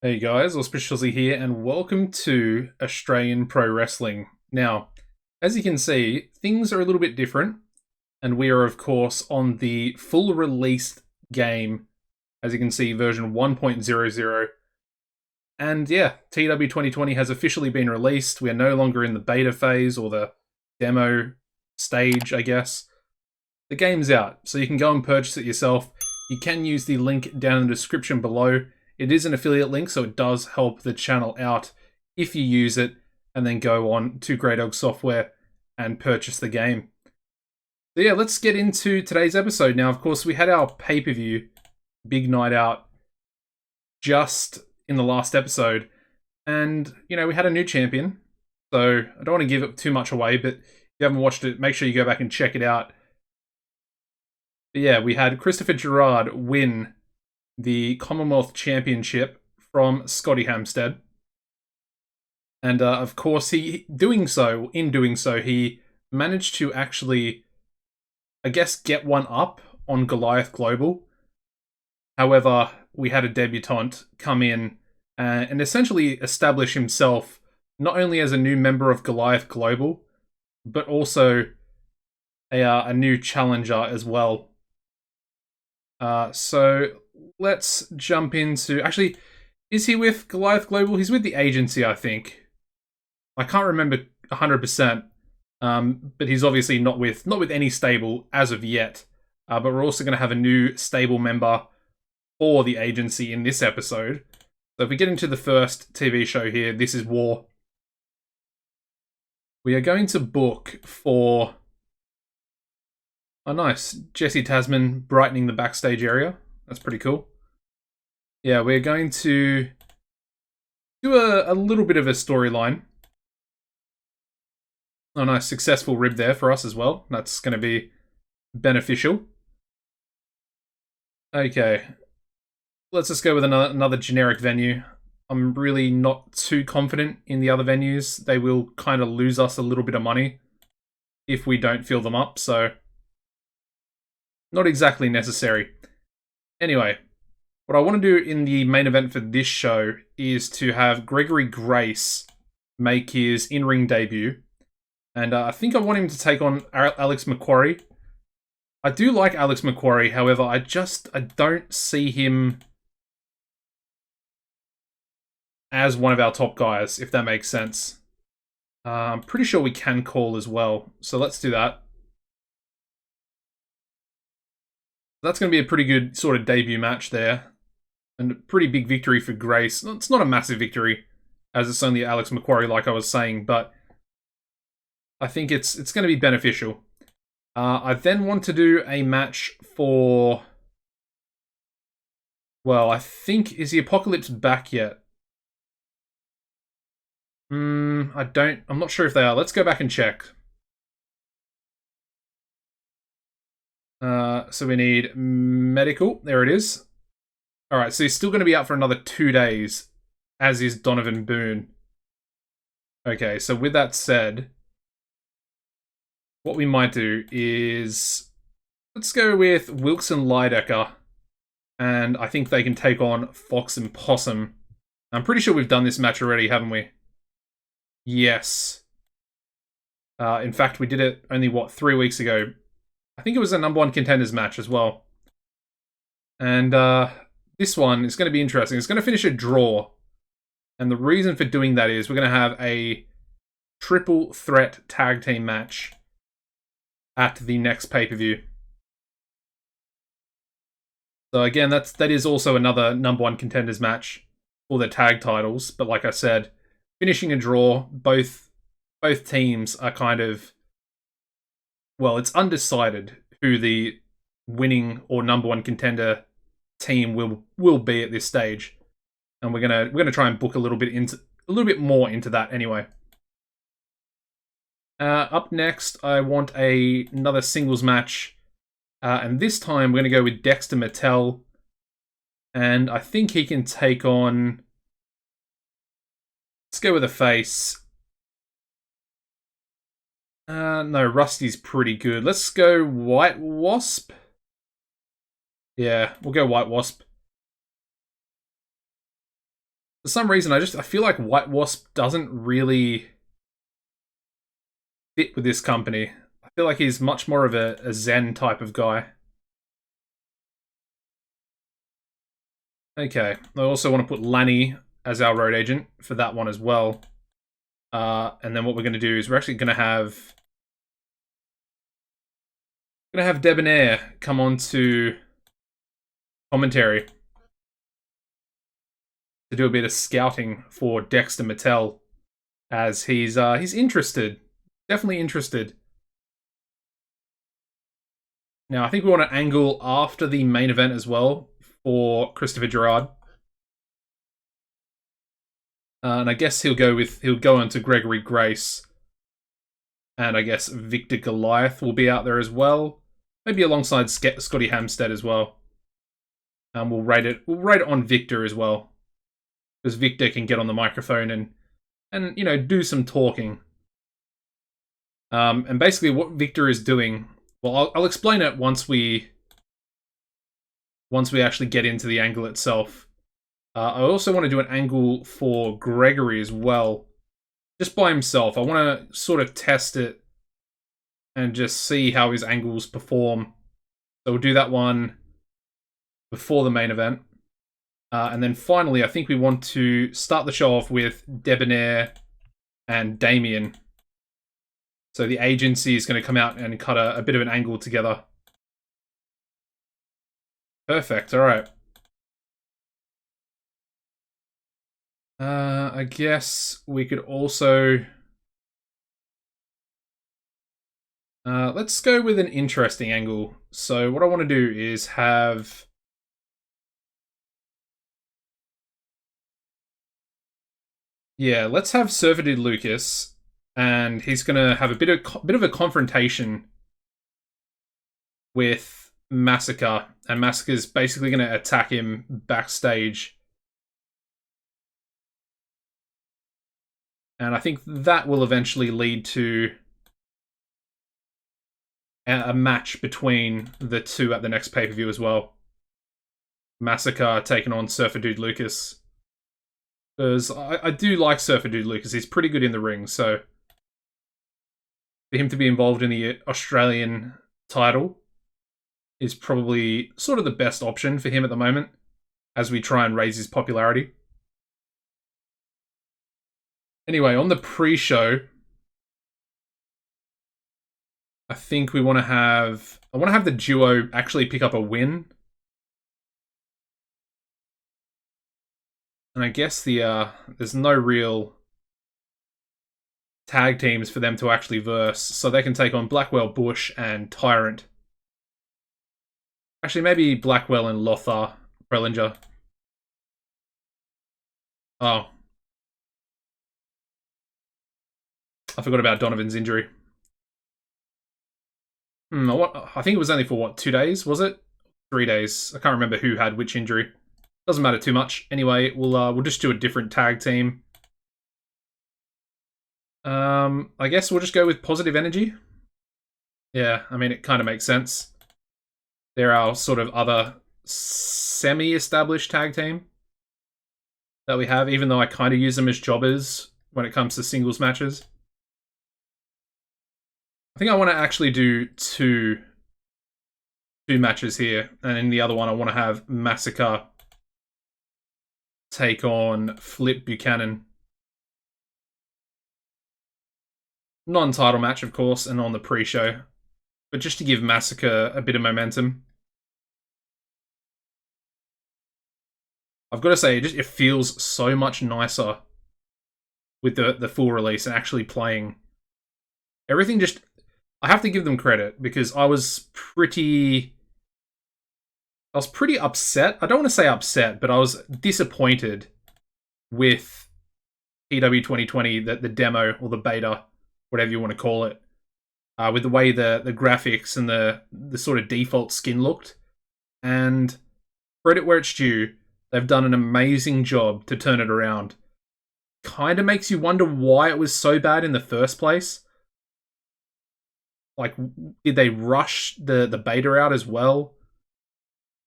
Hey guys, AuspiciousAussie here, and welcome to Australian Pro Wrestling. Now, as you can see, things are a little bit different, and we are, of course, on the full released game, as you can see, version 1.00. And yeah, TEW 2020 has officially been released. We are no longer in the beta phase or the demo stage, I guess. The game's out, so you can go and purchase it yourself. You can use the link down in the description below. It is an affiliate link, so it does help the channel out if you use it and then go on to Grey Dog Software and purchase the game. So yeah, let's get into today's episode. Now, of course, we had our pay-per-view, Big Night Out, just in the last episode. And, you know, we had a new champion. So I don't want to give it too much away, but if you haven't watched it, make sure you go back and check it out. But yeah, we had Christopher Gerard win the Commonwealth Championship from Scotty Hampstead. And of course, in doing so, he managed to actually, I guess, get one up on Goliath Global. However, we had a debutant come in and essentially establish himself not only as a new member of Goliath Global, but also a new challenger as well. So let's jump into... Actually, is he with Goliath Global? He's with the agency, I think. I can't remember 100%, but he's obviously not with any stable as of yet. But we're also going to have a new stable member for the agency in this episode. So if we get into the first TV show here, This Is War. We are going to book for... Oh, nice. Jesse Tasman brightening the backstage area. That's pretty cool. Yeah, we're going to do a little bit of a storyline. Oh, nice. Successful rib there for us as well. That's going to be beneficial. Okay. Let's just go with another generic venue. I'm really not too confident in the other venues. They will kind of lose us a little bit of money if we don't fill them up, so... not exactly necessary. Anyway, what I want to do in the main event for this show is to have Gregory Grace make his in-ring debut. And I think I want him to take on Alex Macquarie. I do like Alex Macquarie, however, I don't see him as one of our top guys, if that makes sense. I'm pretty sure we can call as well, so let's do that. That's going to be a pretty good sort of debut match there. And a pretty big victory for Grace. It's not a massive victory, as it's only Alex Macquarie, like I was saying, but I think it's going to be beneficial. I then want to do a match for... well, I think... is the Apocalypse back yet? I'm not sure if they are. Let's go back and check. So we need medical. There it is. Alright, so he's still going to be out for another 2 days, as is Donovan Boone. Okay, so with that said, what we might do is... let's go with Wilkson Lydecker, and I think they can take on Fox and Possum. I'm pretty sure we've done this match already, haven't we? Yes. In fact, we did it only, 3 weeks ago. I think it was a number 1 contenders match as well. And this one is going to be interesting. It's going to finish a draw. And the reason for doing that is we're going to have a triple threat tag team match at the next pay-per-view. So again, that is also another number 1 contenders match for the tag titles. But like I said, finishing a draw, both teams are kind of... well, it's undecided who the winning or number 1 contender team will be at this stage, and we're gonna try and book a little bit more into that anyway. Up next, I want another singles match, and this time we're gonna go with Dexter Mattel, and I think he can take on... let's go with a face. No, Rusty's pretty good. Let's go White Wasp. Yeah, we'll go White Wasp. For some reason, I feel like White Wasp doesn't really fit with this company. I feel like he's much more of a Zen type of guy. Okay, I also want to put Lanny as our road agent for that one as well. And then what we're going to do is we're actually going to have Debonair come on to commentary to do a bit of scouting for Dexter Mattel, as he's interested, definitely interested. Now I think we want to angle after the main event as well for Christopher Gerard. And I guess he'll go into Gregory Grace. And I guess Victor Goliath will be out there as well. Maybe alongside Scotty Hamstead as well. And we'll rate it on Victor as well. Because Victor can get on the microphone and you know, do some talking. And basically what Victor is doing, well, I'll explain it once we actually get into the angle itself. I also want to do an angle for Gregory as well. Just by himself. I want to sort of test it and just see how his angles perform. So we'll do that one before the main event. And then finally, I think we want to start the show off with Debonair and Damien. So the agency is going to come out and cut a bit of an angle together. Perfect, alright. I guess we could also... let's go with an interesting angle. So what I want to do is have... Yeah, let's have Surfer Dude Lucas, and he's going to have a bit of a confrontation with Massacre, and Massacre's basically going to attack him backstage. And I think that will eventually lead to a match between the two at the next pay-per-view as well. Massacre taking on Surfer Dude Lucas. Because I do like Surfer Dude Lucas. He's pretty good in the ring, so for him to be involved in the Australian title is probably sort of the best option for him at the moment as we try and raise his popularity. Anyway, on the pre-show, I think I want to have the duo actually pick up a win. And I guess there's no real tag teams for them to actually verse, so they can take on Blackwell, Bush, and Tyrant. Actually, maybe Blackwell and Lothar Prelinger. Oh. I forgot about Donovan's injury. I think it was only for, what, 2 days, was it? 3 days. I can't remember who had which injury. Doesn't matter too much. Anyway, we'll just do a different tag team. I guess we'll just go with Positive Energy. Yeah, I mean, it kind of makes sense. They're our sort of other semi-established tag team that we have, even though I kind of use them as jobbers when it comes to singles matches. I think I want to actually do two matches here, and in the other one I want to have Massacre take on Flip Buchanan. Non-title match, of course, and on the pre-show, but just to give Massacre a bit of momentum. I've got to say, it feels so much nicer with the full release and actually playing. Everything just... I have to give them credit, because I was pretty upset. I don't want to say upset, but I was disappointed with TEW 2020, the demo, or the beta, whatever you want to call it, with the way the graphics and the sort of default skin looked. And credit where it's due, they've done an amazing job to turn it around. Kind of makes you wonder why it was so bad in the first place. Like, did they rush the beta out as well?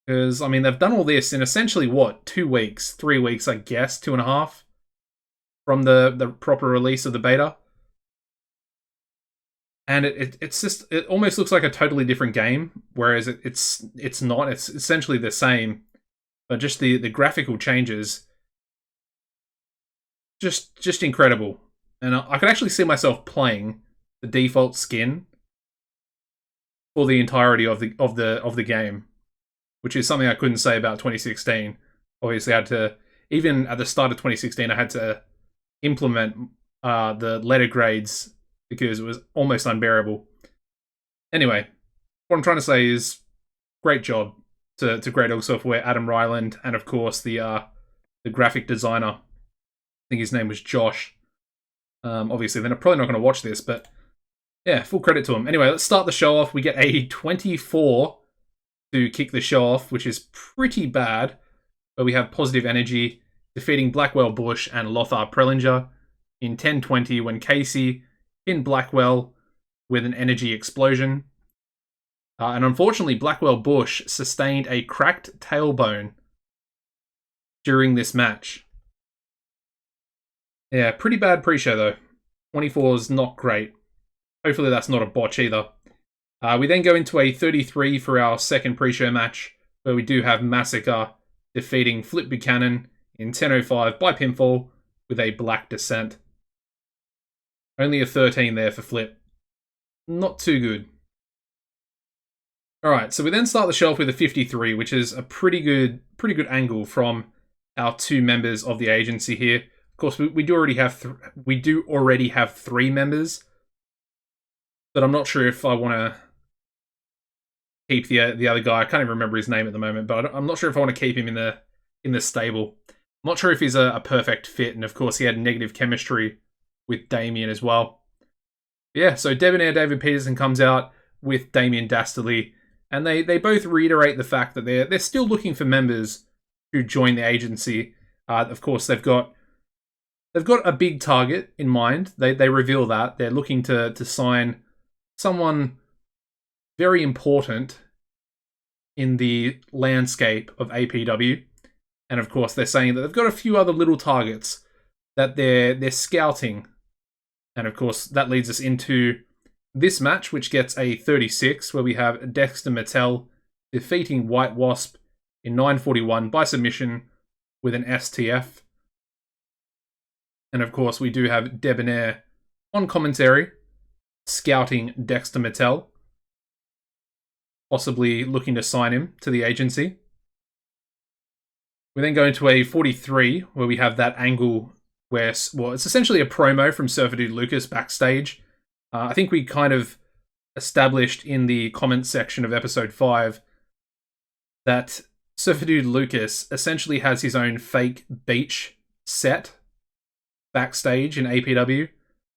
Because, I mean, they've done all this in essentially, what, 2 weeks? 3 weeks, I guess, 2.5? From the proper release of the beta. And it's just, it almost looks like a totally different game, whereas it's not. It's essentially the same, but just the graphical changes, just incredible. And I could actually see myself playing the default skin for the entirety of the game, which is something I couldn't say about 2016. Obviously, I had to, even at the start of 2016, I had to implement the letter grades because it was almost unbearable. Anyway, what I'm trying to say is, great job to Great Elk Software, Adam Ryland, and of course the graphic designer. I think his name was Josh. Obviously, they're probably not going to watch this, but yeah, full credit to him. Anyway, let's start the show off. We get a 24 to kick the show off, which is pretty bad. But we have Positive Energy defeating Blackwell Bush and Lothar Prelinger in 1020 when Casey hit Blackwell with an energy explosion. And unfortunately, Blackwell Bush sustained a cracked tailbone during this match. Yeah, pretty bad pre-show though. 24 is not great. Hopefully that's not a botch either. We then go into a 33 for our second pre-show match, where we do have Massacre defeating Flip Buchanan in 10:05 by pinfall with a black descent. Only a 13 there for Flip. Not too good. Alright, so we then start the show off with a 53, which is a pretty good angle from our two members of the agency here. Of course, we do already have 3 members, but I'm not sure if I want to keep the other guy. I can't even remember his name at the moment, but I'm not sure if I want to keep him in the stable. I'm not sure if he's a perfect fit, and of course he had negative chemistry with Damien as well. Yeah, so Debonair David Peterson comes out with Damien Dastardly, and they both reiterate the fact that they're still looking for members who join the agency. Of course, they've got a big target in mind. They reveal that they're looking to sign someone very important in the landscape of APW. And of course, they're saying that they've got a few other little targets that they're scouting. And of course, that leads us into this match, which gets a 36, where we have Dexter Mattel defeating White Wasp in 9:41 by submission with an STF. And of course, we do have Debonair on commentary, scouting Dexter Mattel, possibly looking to sign him to the agency. We then go into a 43, where we have that angle where, well, it's essentially a promo from Surfer Dude Lucas backstage. I think we kind of established in the comments section of episode 5 that Surfer Dude Lucas essentially has his own fake beach set backstage in APW,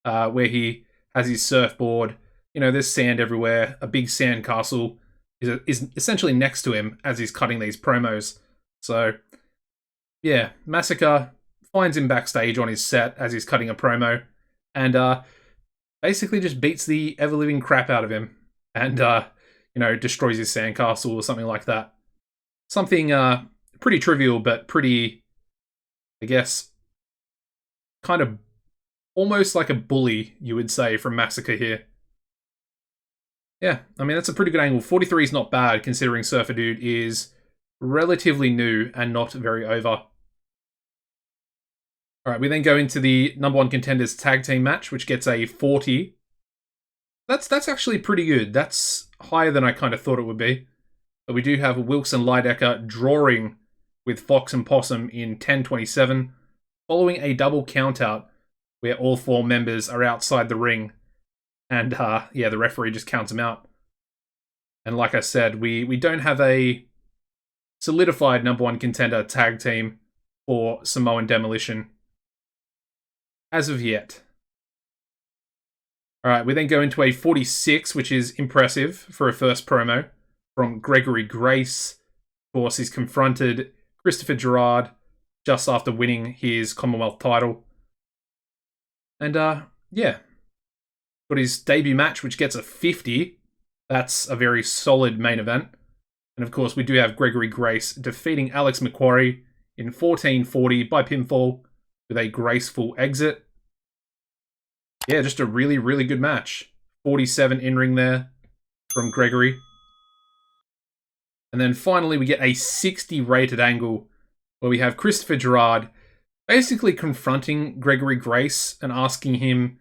where he has his surfboard. You know, there's sand everywhere. A big sand castle is essentially next to him as he's cutting these promos. So, yeah, Massacre finds him backstage on his set as he's cutting a promo, and basically just beats the ever-living crap out of him, and destroys his sandcastle or something like that. Something pretty trivial, but pretty, I guess, kind of almost like a bully, you would say, from Massacre here. Yeah, I mean, that's a pretty good angle. 43 is not bad, considering Surfer Dude is relatively new and not very over. Alright, we then go into the number 1 contenders tag team match, which gets a 40. That's actually pretty good. That's higher than I kind of thought it would be. But we do have Wilkes and Lydecker drawing with Fox and Possum in 10:27, following a double countout where all 4 members are outside the ring. And the referee just counts them out. And like I said, we don't have a solidified number 1 contender tag team for Samoan Demolition as of yet. Alright, we then go into a 46, which is impressive for a first promo from Gregory Grace. Of course, he's confronted Christopher Gerard just after winning his Commonwealth title. And, got his debut match, which gets a 50. That's a very solid main event. And of course, we do have Gregory Grace defeating Alex Macquarie in 14:40 by pinfall with a graceful exit. Yeah, just a really, really good match. 47 in-ring there from Gregory. And then finally, we get a 60 rated angle where we have Christopher Gerard basically confronting Gregory Grace and asking him,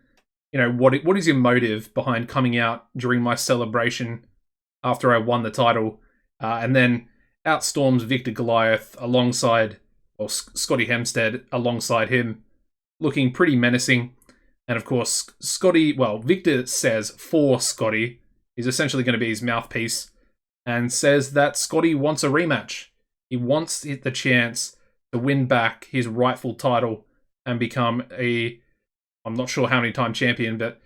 you know, what is your motive behind coming out during my celebration after I won the title? And then outstorms Victor Goliath alongside, well, Scotty Hempstead alongside him, looking pretty menacing. And of course, Victor says for Scotty, he's essentially going to be his mouthpiece, and says that Scotty wants a rematch. He wants the chance to win back his rightful title and become I'm not sure how many time champion, but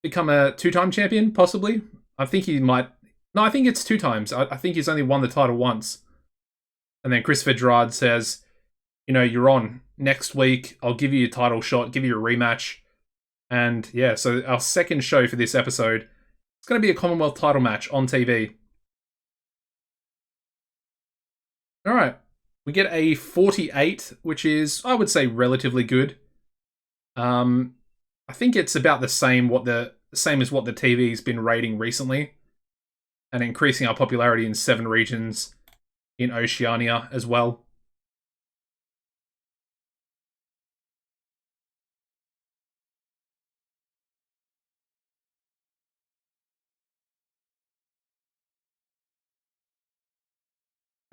become a 2-time champion, possibly. I think he might. No, I think it's 2 times. I think he's only won the title once. And then Christopher Gerard says, you know, you're on next week. I'll give you a title shot, give you a rematch. And yeah, so our second show for this episode, it's going to be a Commonwealth title match on TV. All right. We get a 48, which is, I would say, relatively good. I think it's about the same as what the TV's been rating recently, and increasing our popularity in 7 regions in Oceania as well.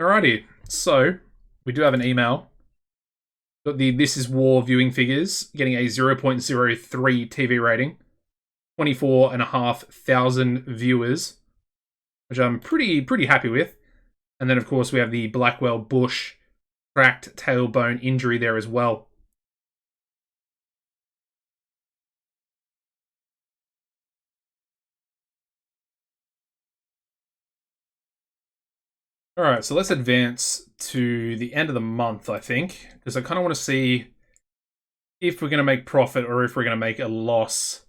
Alrighty, so we do have an email. Got the This Is War viewing figures, getting a 0.03 TV rating, 24,500 viewers, which I'm pretty happy with. And then, of course, we have the Blackwell Bush cracked tailbone injury there as well. Alright, so let's advance to the end of the month, I think, because I kind of want to see if we're going to make profit or if we're going to make a loss.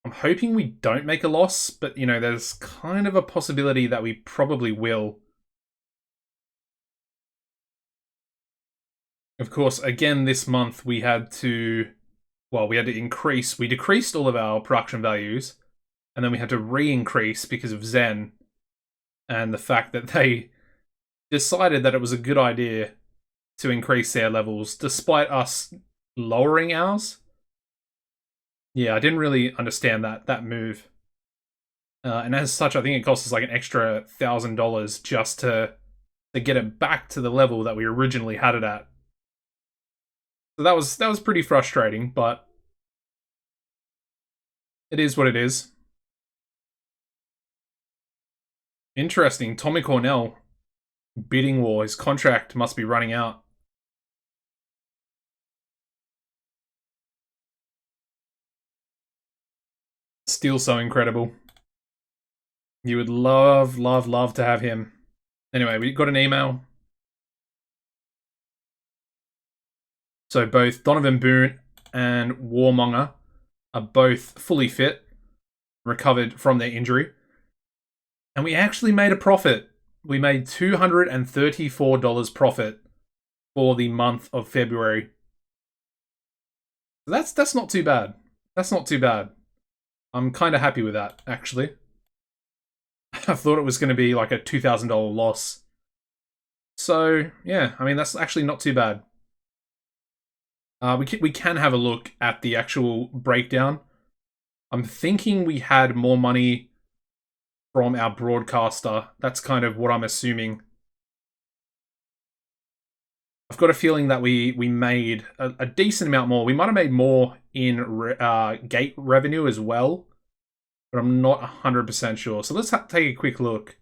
I'm hoping we don't make a loss, but, you know, there's kind of a possibility that we probably will. Of course, again, this month we had to increase. We decreased all of our production values, and then we had to re-increase because of Zen and the fact that they decided that it was a good idea to increase their levels despite us lowering ours. Yeah, I didn't really understand that move. And as such, I think it cost us like an extra $1,000 just to get it back to the level that we originally had it at. So that was pretty frustrating, but it is what it is. Interesting. Tommy Cornell, bidding war. His contract must be running out. Still so incredible. You would love to have him. Anyway, we got an email. So both Donovan Boone and Warmonger are both fully fit, recovered from their injury. And we actually made a profit. We made $234 profit for the month of February. That's not too bad. That's not too bad. I'm kind of happy with that, actually. I thought it was going to be like a $2,000 loss. So, yeah, I mean, that's actually not too bad. We can have a look at the actual breakdown. I'm thinking we had more money from our broadcaster. That's kind of what I'm assuming. I've got a feeling that we made a decent amount more. We might have made more in gate revenue as well, but I'm not 100% sure. So let's take a quick look.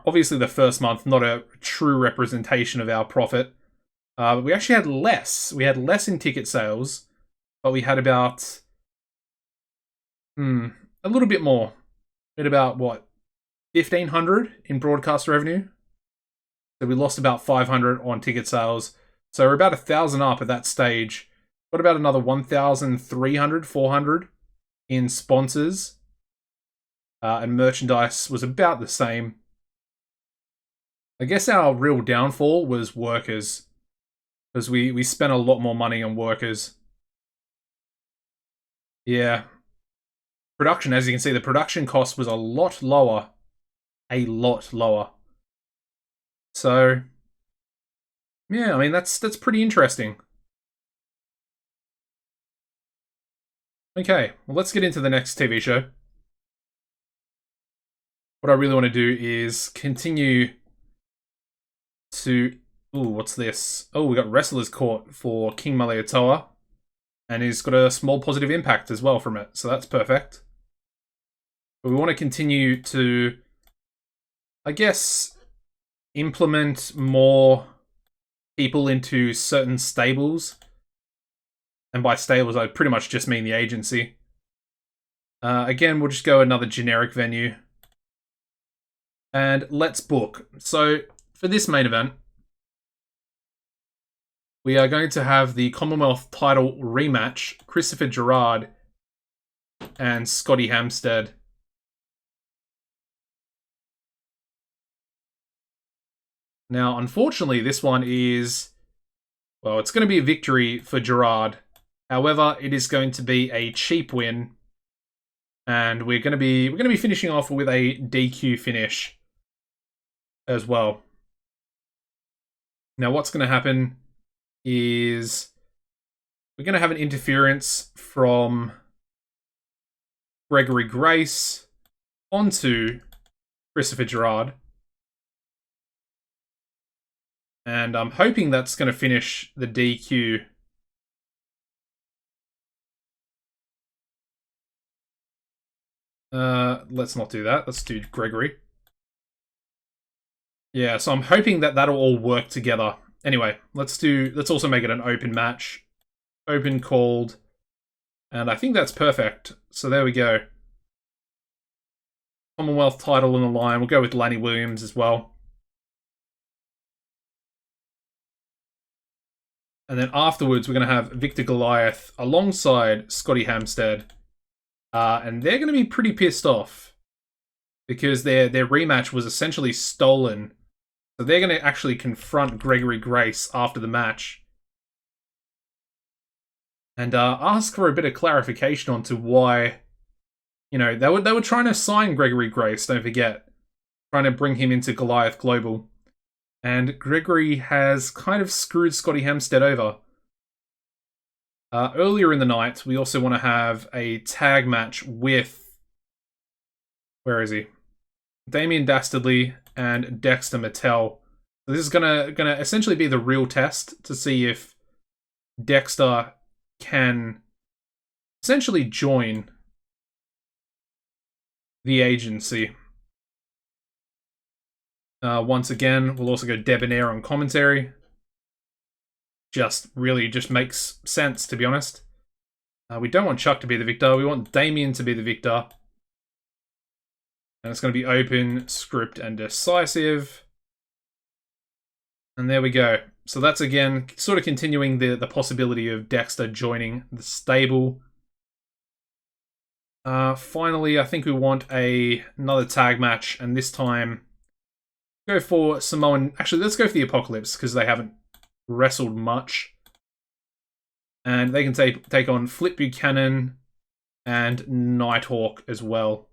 Obviously, the first month, not a true representation of our profit. We actually had less. We had less in ticket sales, but we had about a little bit more. We had about, what, 1,500 in broadcast revenue? So we lost about 500 on ticket sales. So we're about 1,000 up at that stage. What about another 1,300, 400 in sponsors? and merchandise was about the same. I guess our real downfall was workers, because we spent a lot more money on workers. Yeah. Production, as you can see, the production cost was a lot lower. A lot lower. So, yeah, I mean, that's pretty interesting. Okay, well, let's get into the next TV show. What I really want to do is continue to... Ooh, what's this? Oh, we got Wrestler's Court for King Malietoa. And he's got a small positive impact as well from it, so that's perfect. But we want to continue to, I guess, implement more people into certain stables. And by stables, I pretty much just mean the agency. Again, we'll just go another generic venue. And let's book. So, for this main event, we are going to have the Commonwealth title rematch, Christopher Gerard and Scotty Hampstead. Now, unfortunately, this one is... Well, it's going to be a victory for Gerard. However, it is going to be a cheap win. And we're going to be finishing off with a DQ finish as well. Now, what's going to happen is we're going to have an interference from Gregory Grace onto Christopher Gerard. And I'm hoping that's going to finish the DQ. Let's not do that. Let's do Gregory. Yeah, so I'm hoping that that'll all work together. Anyway, let's also make it an open match. Open called. And I think that's perfect. So there we go. Commonwealth title on the line. We'll go with Lanny Williams as well. And then afterwards, we're going to have Victor Goliath alongside Scotty Hampstead. And they're going to be pretty pissed off because their rematch was essentially stolen. So they're going to actually confront Gregory Grace after the match. And ask for a bit of clarification onto why, you know, they were trying to sign Gregory Grace, don't forget. Trying to bring him into Goliath Global. And Gregory has kind of screwed Scotty Hampstead over. Earlier in the night, we also want to have a tag match with... Where is he? Damien Dastardly and Dexter Mattel. So this is gonna essentially be the real test to see if Dexter can essentially join the agency. Once again, we'll also go Debonair on commentary. Just makes sense, to be honest. We don't want Chuck to be the victor. We want Damien to be the victor. And it's going to be open, script, and decisive. And there we go. So that's, again, sort of continuing the possibility of Dexter joining the stable. Finally, I think we want another tag match, and this time go for Samoan... Actually, let's go for the Apocalypse, because they haven't wrestled much. And they can take on Flip Buchanan and Nighthawk as well.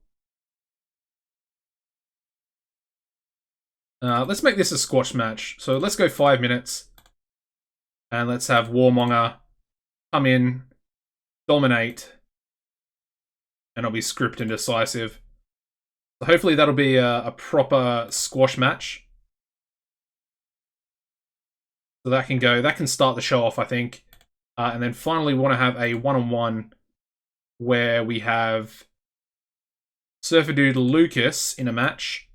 Let's make this a squash match. So let's go 5 minutes. And let's have Warmonger come in, dominate, and it'll be script and decisive. So hopefully that'll be a proper squash match. So that can start the show off, I think. And then finally we want to have a one-on-one where we have Surfer Dude Lucas in a match.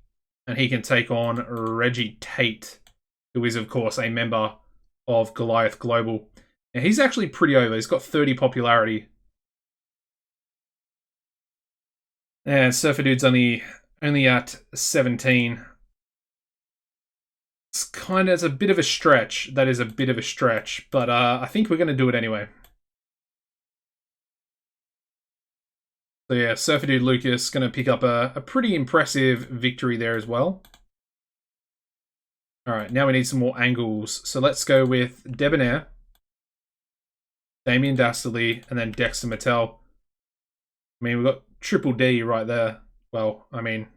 And he can take on Reggie Tate, who is, of course, a member of Goliath Global. And he's actually pretty over. He's got 30 popularity. And Surfer Dude's only at 17. It's a bit of a stretch. That is a bit of a stretch. But I think we're going to do it anyway. So yeah, Surfer Dude Lucas going to pick up a pretty impressive victory there as well. All right, now we need some more angles. So let's go with Debonair, Damien Dastardly, and then Dexter Mattel. I mean, we've got Triple D right there. Well, I mean,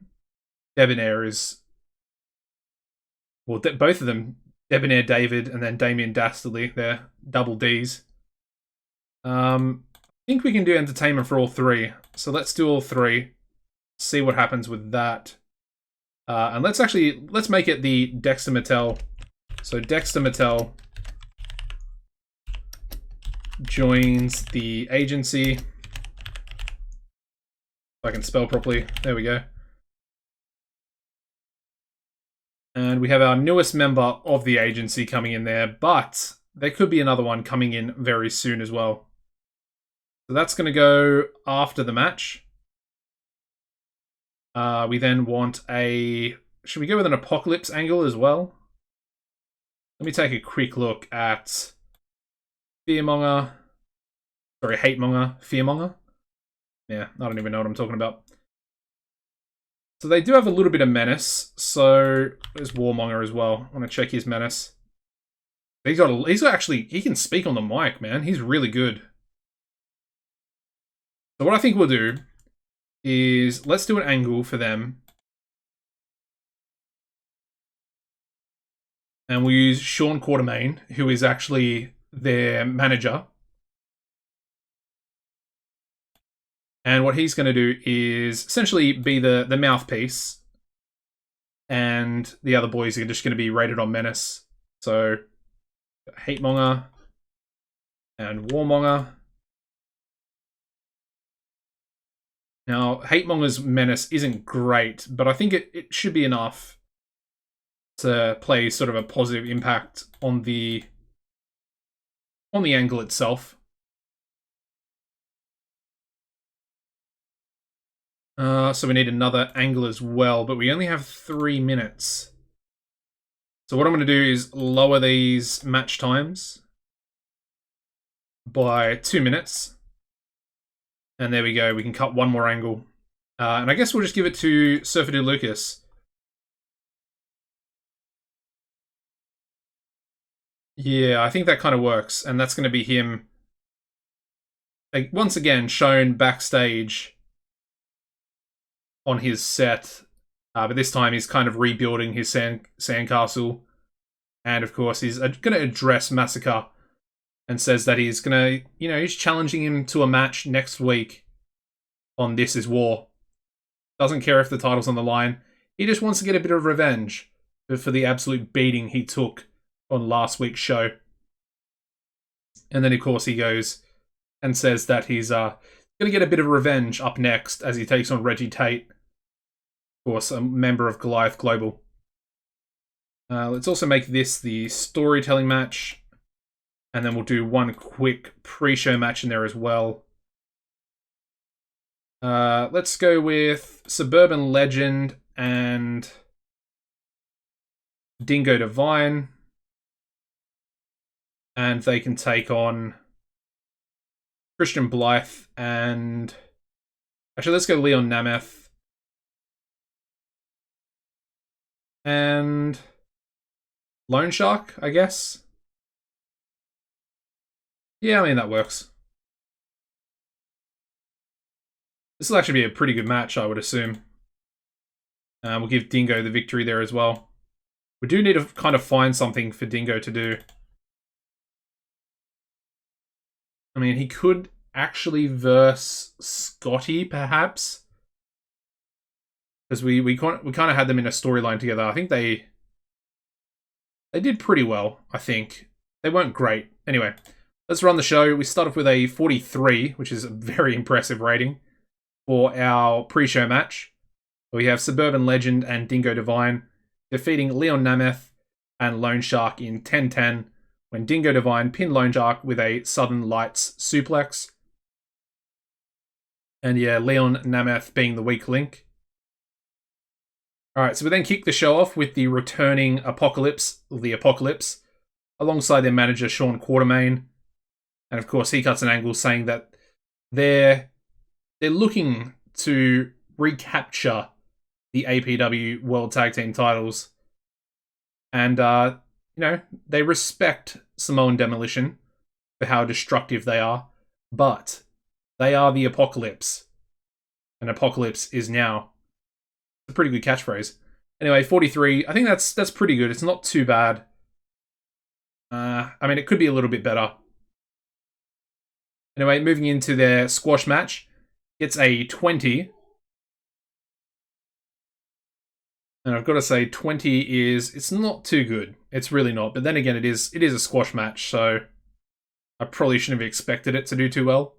Debonair is... Well, both of them, Debonair David and then Damien Dastardly, they're double Ds. I think we can do entertainment for all three. So let's do all three. See what happens with that. And let's make it the Dexter Mattel. So Dexter Mattel joins the agency. If I can spell properly. There we go. And we have our newest member of the agency coming in there, but there could be another one coming in very soon as well. So that's going to go after the match. We then want a... Should we go with an Apocalypse angle as well? Let me take a quick look at Fearmonger. Sorry, Hatemonger. Fearmonger. Yeah, I don't even know what I'm talking about. So they do have a little bit of menace. So there's Warmonger as well. I want to check his menace. He's got actually, he can speak on the mic, man. He's really good. So what I think we'll do is let's do an angle for them. And we'll use Sean Quartermain, who is actually their manager. And what he's going to do is essentially be the mouthpiece. And the other boys are just going to be rated on menace. So, Hatemonger and Warmonger. Now, Hatemonger's menace isn't great, but I think it should be enough to play sort of a positive impact on the angle itself. So we need another angle as well, but we only have 3 minutes. So what I'm going to do is lower these match times by 2 minutes. And there we go, we can cut one more angle. And I guess we'll just give it to Surfer Dude Lucas. Yeah, I think that kind of works. And that's going to be him, like, once again, shown backstage on his set. But this time he's kind of rebuilding his sandcastle. And of course, he's going to address Massacre and says that he's going to, he's challenging him to a match next week on This Is War. Doesn't care if the title's on the line. He just wants to get a bit of revenge for the absolute beating he took on last week's show. And then, of course, he goes and says that he's going to get a bit of revenge up next as he takes on Reggie Tate. Of course, a member of Goliath Global. Let's also make this the storytelling match. And then we'll do one quick pre-show match in there as well. Let's go with Suburban Legend and Dingo Divine. And they can take on Christian Blythe and... Actually, let's go Leon Namath. And Lone Shark, I guess. Yeah, I mean, that works. This will actually be a pretty good match, I would assume. We'll give Dingo the victory there as well. We do need to kind of find something for Dingo to do. I mean, he could actually verse Scotty, perhaps. Because we kind of had them in a storyline together. I think they did pretty well, I think. They weren't great. Anyway, let's run the show. We start off with a 43, which is a very impressive rating for our pre-show match. We have Suburban Legend and Dingo Divine defeating Leon Namath and Lone Shark in 10-10 when Dingo Divine pinned Lone Shark with a Southern Lights suplex. And yeah, Leon Namath being the weak link. Alright, so we then kick the show off with the returning Apocalypse, alongside their manager Sean Quartermain. And of course, he cuts an angle saying that their they're looking to recapture the APW World Tag Team titles. And, they respect Samoan Demolition for how destructive they are, but they are the apocalypse. And apocalypse is now. It's a pretty good catchphrase. Anyway, 43. I think that's pretty good. It's not too bad. It could be a little bit better. Anyway, moving into their squash match. It's a 20. And I've got to say, 20 it's not too good. It's really not. But then again, it is a squash match, so I probably shouldn't have expected it to do too well.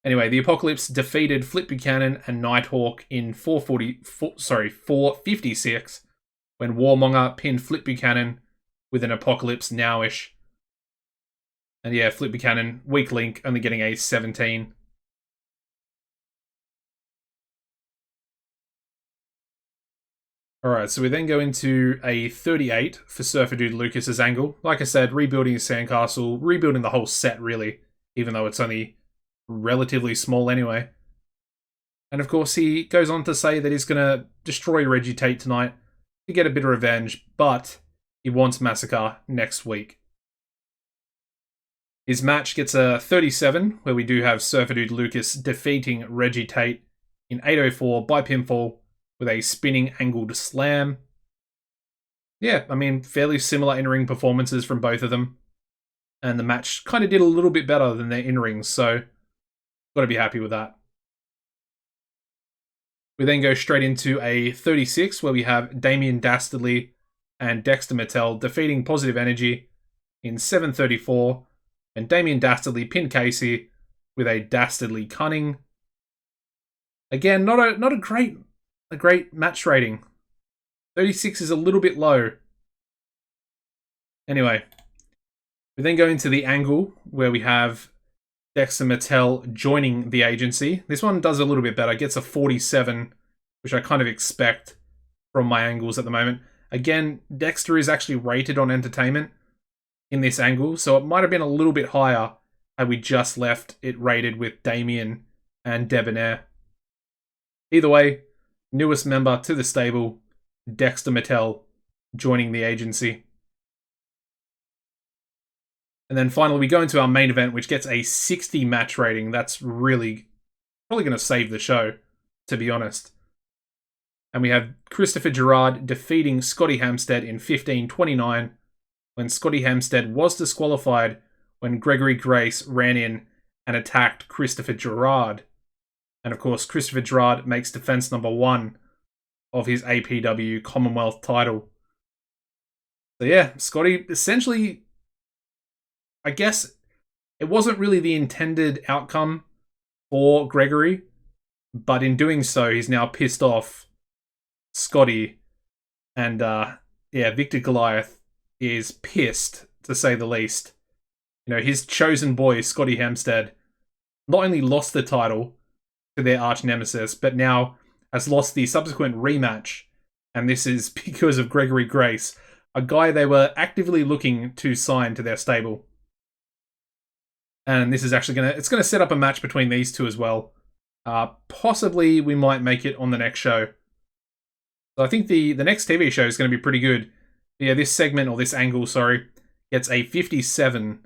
Anyway, the Apocalypse defeated Flip Buchanan and Nighthawk in 456 when Warmonger pinned Flip Buchanan with an Apocalypse Nowish. And yeah, Flip Buchanan, weak link, only getting a 17. Alright, so we then go into a 38 for Surfer Dude Lucas's angle. Like I said, rebuilding his sandcastle, rebuilding the whole set, really, even though it's only relatively small anyway. And of course, he goes on to say that he's going to destroy Reggie Tate tonight to get a bit of revenge, but he wants Massacre next week. His match gets a 37, where we do have Surfer Dude Lucas defeating Reggie Tate in 8:04 by pinfall with a spinning angled slam. Yeah, fairly similar in-ring performances from both of them. And the match kind of did a little bit better than their in-rings, so got to be happy with that. We then go straight into a 36, where we have Damien Dastardly and Dexter Mattel defeating Positive Energy in 7:34, and Damien Dastardly pinned Casey with a Dastardly Cunning. Again, not a great match rating. 36 is a little bit low. Anyway, we then go into the angle where we have Dexter Mattel joining the agency. This one does a little bit better. Gets a 47, which I kind of expect from my angles at the moment. Again, Dexter is actually rated on entertainment in this angle, so it might have been a little bit higher had we just left it rated with Damien and Debonair. Either way, newest member to the stable, Dexter Mattel, joining the agency. And then finally, we go into our main event, which gets a 60 match rating. That's really probably going to save the show, to be honest. And we have Christopher Gerard defeating Scotty Hampstead in 15:29 when Scotty Hampstead was disqualified when Gregory Grace ran in and attacked Christopher Gerard. And of course, Christopher Gerard makes defense number 1 of his APW Commonwealth title. So yeah, Scotty essentially, I guess it wasn't really the intended outcome for Gregory, but in doing so, he's now pissed off Scotty, and Victor Goliath is pissed, to say the least. His chosen boy, Scotty Hampstead, not only lost the title to their arch nemesis, but now has lost the subsequent rematch, and this is because of Gregory Grace, a guy they were actively looking to sign to their stable. And this is actually it's gonna set up a match between these two as well. Possibly we might make it on the next show. So I think the next TV show is going to be pretty good. Yeah, this segment, or this angle, sorry, gets a 57,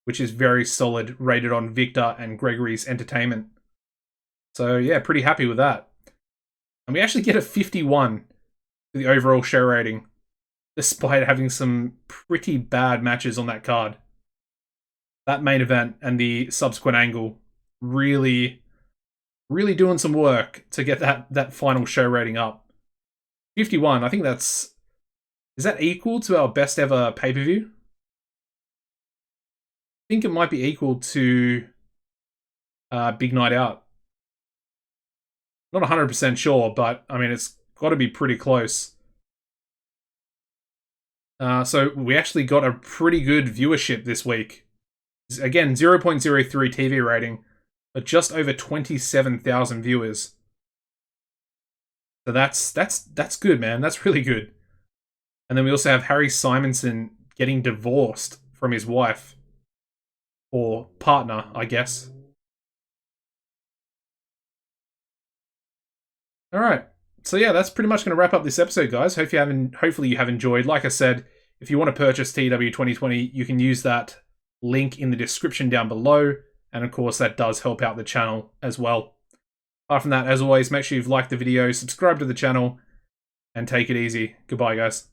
which is very solid, rated on Victor and Gregory's entertainment. So yeah, pretty happy with that. And we actually get a 51 for the overall show rating, despite having some pretty bad matches on that card. That main event and the subsequent angle really doing some work to get that final show rating up. 51, I think is that equal to our best ever pay-per-view? I think it might be equal to Big Night Out. Not 100% sure, but it's got to be pretty close. So we actually got a pretty good viewership this week. Again, 0.03 TV rating, but just over 27,000 viewers. So that's good, man. That's really good. And then we also have Harry Simonson getting divorced from his wife. Or partner, I guess. All right. So yeah, that's pretty much going to wrap up this episode, guys. Hopefully you have enjoyed. Like I said, if you want to purchase TEW 2020, you can use that link in the description down below. And of course, that does help out the channel as well. Apart from that, as always, make sure you've liked the video, subscribe to the channel, and take it easy. Goodbye, guys.